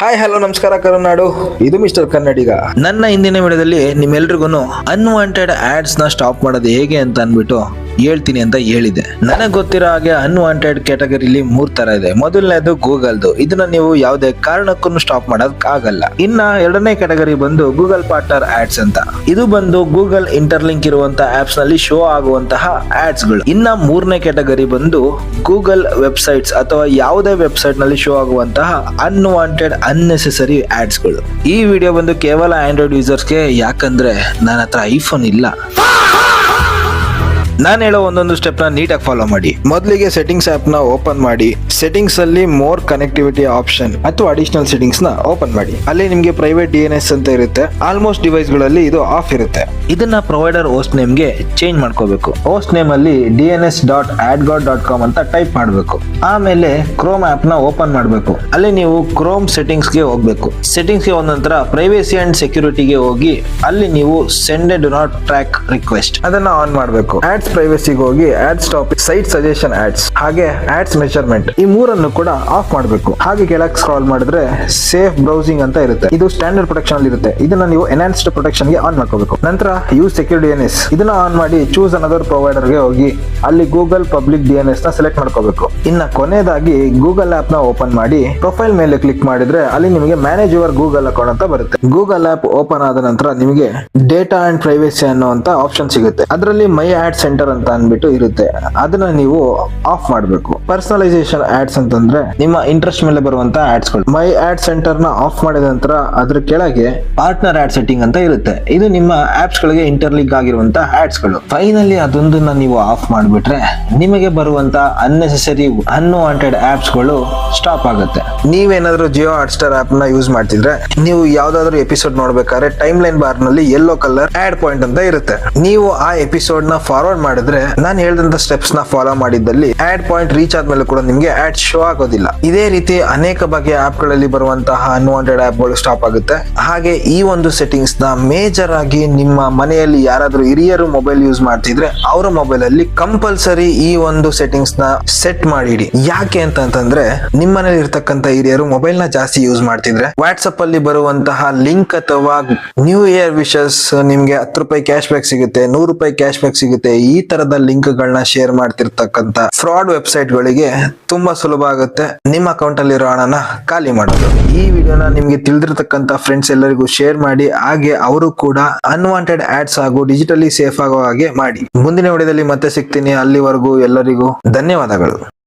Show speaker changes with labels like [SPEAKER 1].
[SPEAKER 1] Hi hello ನಮಸ್ಕಾರ ಕರುನಾಡು, ಇದು mister ಕನ್ನಡಿಗ. ನನ್ನ ಹಿಂದಿನ ವಿಡಿಯೋದಲ್ಲಿ ನಿಮ್ಮೆಲ್ರಿಗೂ ಅನ್ವಾಂಟೆಡ್ ಆಡ್ಸ್ ನ ಸ್ಟಾಪ್ ಮಾಡೋದು ಹೇಗೆ ಅಂತ ಅನ್ಬಿಟ್ಟು ಹೇಳ್ತೀನಿ ಅಂತ ಹೇಳಿದೆ. ನನಗೆ ಗೊತ್ತಿರೋ ಹಾಗೆ ಅನ್ವಾಂಟೆಡ್ ಕ್ಯಾಟಗರಿಲಿ 3 ತರ ಇದೆ. ಮೊದಲನೇದು ಗೂಗಲ್ದು, ಇದನ್ನ ನೀವು ಯಾವುದೇ ಕಾರಣಕ್ಕೂ ಸ್ಟಾಪ್ ಮಾಡೋದಕ್ ಆಗಲ್ಲ. ಇನ್ನ ಎರಡನೇ ಕ್ಯಾಟಗರಿ ಬಂದು ಗೂಗಲ್ ಪಾರ್ಟ್ನರ್ ಆಡ್ಸ್ ಅಂತ. ಇದು ಬಂದು ಗೂಗಲ್ ಇಂಟರ್ಲಿಂಕ್ ಇರುವಂತಹ ಆಪ್ಸ್ ನಲ್ಲಿ ಶೋ ಆಗುವಂತಹ ಆಡ್ಸ್ ಗಳು. ಇನ್ನ ಮೂರನೇ ಕ್ಯಾಟಗರಿ ಬಂದು ಗೂಗಲ್ ವೆಬ್ಸೈಟ್ಸ್ ಅಥವಾ ಯಾವುದೇ ವೆಬ್ಸೈಟ್ ನಲ್ಲಿ ಶೋ ಆಗುವಂತಹ ಅನ್ವಾಂಟೆಡ್ ಅನ್ನೆಸೆಸರಿ ಆಡ್ಸ್ ಗಳು. ಈ ವಿಡಿಯೋ ಬಂದು ಕೇವಲ ಆಂಡ್ರಾಯ್ಡ್ ಯೂಸರ್ಸ್ಗೆ, ಯಾಕಂದ್ರೆ ನನ್ನ ಹತ್ರ ಐಫೋನ್ ಇಲ್ಲ. ನಾನು ಹೇಳೋ ಒಂದೊಂದು ಸ್ಟೆಪ್ ನ ನೀಟಾಗಿ ಫಾಲೋ ಮಾಡಿ. ಮೊದಲಿಗೆ ಸೆಟ್ಟಿಂಗ್ಸ್ ಆಪ್ ನ ಓಪನ್ ಮಾಡಿ. ಸೆಟ್ಟಿಂಗ್ಸ್ ಅಲ್ಲಿ ಮೋರ್ ಕನೆಕ್ಟಿವಿಟಿ ಆಪ್ಷನ್ ಅಥವಾ ಅಡಿಷನಲ್ ಸೆಟ್ಟಿಂಗ್ಸ್ ನ ಓಪನ್ ಮಾಡಿ. ಅಲ್ಲಿ ನಿಮಗೆ ಪ್ರೈವೇಟ್ DNS ಅಂತ ಇರುತ್ತೆ. ಆಲ್ಮೋಸ್ಟ್ ಡಿವೈಸ್ ಗಳಲ್ಲಿ ಇದು ಆಫ್ ಇರುತ್ತೆ. ಇದನ್ನ ಪ್ರೊವೈಡರ್ ಹೋಸ್ಟ್ ನೇಮ್ ಗೆ ಚೇಂಜ್ ಮಾಡ್ಕೋಬೇಕು. ಹೋಸ್ಟ್ ನೇಮ್ ಅಲ್ಲಿ dns.adgod.com ಅಂತ ಟೈಪ್ ಮಾಡಬೇಕು. ಆಮೇಲೆ ಕ್ರೋಮ್ ಆಪ್ ನ ಓಪನ್ ಮಾಡಬೇಕು. ಅಲ್ಲಿ ನೀವು ಕ್ರೋಮ್ ಸೆಟ್ಟಿಂಗ್ಸ್ ಗೆ ಹೋಗ್ಬೇಕು. ಸೆಟ್ಟಿಂಗ್ಸ್ ಗೆ ಹೋದ ನಂತರ ಪ್ರೈವೇಸಿ ಅಂಡ್ ಸೆಕ್ಯೂರಿಟಿಗೆ ಹೋಗಿ ಅಲ್ಲಿ ನೀವು send do not track request ಅದನ್ನ ಆನ್ ಮಾಡಬೇಕು. ಪ್ರೈವೇಸಿಗೆ ಹೋಗಿ ads topic, site suggestion ads, ಹಾಗೆ ಆಡ್ಸ್ ಮೆಜರ್ಮೆಂಟ್, ಈ ಮೂರನ್ನು ಕೂಡ ಆಫ್ ಮಾಡಬೇಕು. ಹಾಗೆ ಕೆಳಗೆ ಸ್ಕ್ರಾಲ್ ಮಾಡಿದ್ರೆ ಸೇಫ್ ಬ್ರೌಸಿಂಗ್ ಅಂತ ಇರುತ್ತೆ. ಇದು ಸ್ಟ್ಯಾಂಡರ್ಡ್ ಪ್ರೊಟೆಕ್ಷನ್ ಅಲ್ಲಿ ಇರುತ್ತೆ. ಇದನ್ನ ನೀವು ಎನ್ಹಾನ್ಸ್ಡ್ ಪ್ರೊಟೆಕ್ಷನ್ ಗೆ ಆನ್ ಮಾಡ್ಕೋಬೇಕು. ನಂತರ ಯೂಸ್ ಸೆಕ್ಯೂರ್ DNS ಇದನ್ನ ಆನ್ ಮಾಡಿ ಚೂಸ್ ಅನದರ್ ಪ್ರೊವೈಡರ್ ಗೆ ಹೋಗಿ ಅಲ್ಲಿ ಗೂಗಲ್ ಪಬ್ಲಿಕ್ DNS ನ ಸೆಲೆಕ್ಟ್ ಮಾಡ್ಕೋಬೇಕು. ಇನ್ನ ಕೊನೆಯದಾಗಿ ಗೂಗಲ್ ಆಪ್ ನ ಓಪನ್ ಮಾಡಿ ಪ್ರೊಫೈಲ್ ಮೇಲೆ ಕ್ಲಿಕ್ ಮಾಡಿದ್ರೆ ಅಲ್ಲಿ ನಿಮಗೆ ಮ್ಯಾನೇಜ್ ಯುವರ್ ಗೂಗಲ್ ಅಕೌಂಟ್ ಅಂತ ಬರುತ್ತೆ. ಗೂಗಲ್ ಆಪ್ ಓಪನ್ ಆದ ನಂತರ ನಿಮಗೆ ಡೇಟಾ ಅಂಡ್ ಪ್ರೈವೇಸಿ ಅನ್ನುವಂತ ಆಪ್ಷನ್ ಸಿಗುತ್ತೆ. ಅದರಲ್ಲಿ ಮೈ ಆಡ್ ಸೆಂಟರ್ ಅಂತ ಅನ್ಬಿಟ್ಟು ಇರುತ್ತೆ. ಅದನ್ನ ನೀವು ಆಫ್ ಮಾಡಬೇಕು. ಪರ್ಸನಲೈಸೇಷನ್ ಆಡ್ಸ್ ಅಂತಂದ್ರೆ ನಿಮ್ಮ ಇಂಟ್ರೆಸ್ಟ್ ಮೇಲೆ ಬರುವಂತ ಆಡ್ಸ್ ಗಳು. ಮೈ ಆಡ್ ಸೆಂಟರ್ ನ ಆಫ್ ಮಾಡಿದ ನಂತರ ಅದ್ರ ಕೆಳಗೆ ಪಾರ್ಟ್ನರ್ ಆಡ್ ಸೆಟ್ಟಿಂಗ್ ಅಂತ ಇರುತ್ತೆ. ಇದು ನಿಮ್ಮ ಆಪ್ಸ್ ಗಳಿಗೆ ಇಂಟರ್ಲಿಂಕ್ ಆಗಿರುವಂತ ಆಡ್ಸ್ ಗಳು. ಫೈನಲಿ ಅದೊಂದನ್ನ ನೀವು ಆಫ್ ಮಾಡಿಬಿಟ್ರೆ ನಿಮಗೆ ಬರುವಂತ ಅನ್ನೆಸೆಸರಿ ಅನ್ವಾಂಟೆಡ್ ಆಪ್ಸ್ ಗಳು ಸ್ಟಾಪ್ ಆಗುತ್ತೆ. ನೀವೇನಾದ್ರೂ ಜಿಯೋ ಹಾಟ್ಸ್ಟಾರ್ ಆಪ್ ನ ಯೂಸ್ ಮಾಡ್ತಿದ್ರೆ ನೀವು ಯಾವ್ದಾದ್ರು ಎಪಿಸೋಡ್ ನೋಡ್ಬೇಕಾದ್ರೆ ಟೈಮ್ ಲೈನ್ ಬಾರ್ ನಲ್ಲಿ ಯೆಲ್ಲೋ ಕಲರ್ ಆಡ್ ಪಾಯಿಂಟ್ ಅಂತ ಇರುತ್ತೆ. ನೀವು ಆ ಎಪಿಸೋಡ್ ನ ಫಾರ್ವರ್ಡ್ ಮಾಡಿದ್ರೆ ನಾನು ಹೇಳಿದಂತ ಸ್ಟೆಪ್ಸ್ ನ ಫಾಲೋ ಮಾಡಿದ್ದಲ್ಲಿ ಆಡ್ ಪಾಯಿಂಟ್ ರೀಚ್ ಆದ್ಮೇಲೆ ಕೂಡ ನಿಮಗೆ ಆಡ್ ಶೋ ಆಗೋದಿಲ್ಲ. ಇದೇ ರೀತಿ ಅನೇಕ ಬಗೆಯ ಆಪ್ ಗಳಲ್ಲಿ ಬರುವಂತಹ ಅನ್ವಾಂಟೆಡ್ ಆಪ್ ಗಳು ಸ್ಟಾಪ್ ಆಗುತ್ತೆ. ಹಾಗೆ ಈ ಒಂದು ಸೆಟ್ಟಿಂಗ್ಸ್ ನ ಮೇಜರ್ ಆಗಿ ನಿಮ್ಮ ಮನೆಯಲ್ಲಿ ಯಾರಾದ್ರೂ ಹಿರಿಯರು ಮೊಬೈಲ್ ಯೂಸ್ ಮಾಡ್ತಿದ್ರೆ ಅವರ ಮೊಬೈಲ್ ಅಲ್ಲಿ ಕಂಪಲ್ಸರಿ ಈ ಒಂದು ಸೆಟ್ಟಿಂಗ್ಸ್ ನ ಸೆಟ್ ಮಾಡಿಡಿ. ಯಾಕೆ ಅಂತಂದ್ರೆ ನಿಮ್ಮ ಮನೇಲಿ ಇರ್ತಕ್ಕಂತ ಹಿರಿಯರು ಮೊಬೈಲ್ ನ ಜಾಸ್ತಿ ಯೂಸ್ ಮಾಡ್ತಿದ್ರೆ ವಾಟ್ಸ್ಆಪ್ ಅಲ್ಲಿ ಬರುವಂತಹ ಲಿಂಕ್ ಅಥವಾ ನ್ಯೂ ಇಯರ್ ವಿಶಸ್, ನಿಮ್ಗೆ 10 ರೂಪಾಯಿ ಕ್ಯಾಶ್ ಬ್ಯಾಕ್ ಸಿಗುತ್ತೆ, 100 ರೂಪಾಯಿ ಕ್ಯಾಶ್ ಬ್ಯಾಕ್ ಸಿಗುತ್ತೆ, ಈ ತರದ ಲಿಂಕ್ ಗಳನ್ನ ಶೇರ್ ಮಾಡ್ತಿರ್ತಕ್ಕಂತ ಫ್ರಾಡ್ ವೆಬ್ಸೈಟ್ ಗಳಿಗೆ ತುಂಬಾ ಸುಲಭ ಆಗುತ್ತೆ ನಿಮ್ಮ ಅಕೌಂಟ್ ಅಲ್ಲಿರೋ ಹಣನ ಖಾಲಿ ಮಾಡೋದು. ಈ ವಿಡಿಯೋನ ನಿಮ್ಗೆ ತಿಳಿದಿರ್ತಕ್ಕಂತ ಫ್ರೆಂಡ್ಸ್ ಎಲ್ಲರಿಗೂ ಶೇರ್ ಮಾಡಿ. ಹಾಗೆ ಅವರು ಕೂಡ ಅನ್ವಾಂಟೆಡ್ ಆಡ್ಸ್ ಹಾಗೂ ಡಿಜಿಟಲಿ ಸೇಫ್ ಆಗೋ ಹಾಗೆ ಮಾಡಿ. ಮುಂದಿನ ವಿಡಿಯೋದಲ್ಲಿ ಮತ್ತೆ ಸಿಗ್ತೀನಿ. ಅಲ್ಲಿವರೆಗೂ ಎಲ್ಲರಿಗೂ ಧನ್ಯವಾದಗಳು.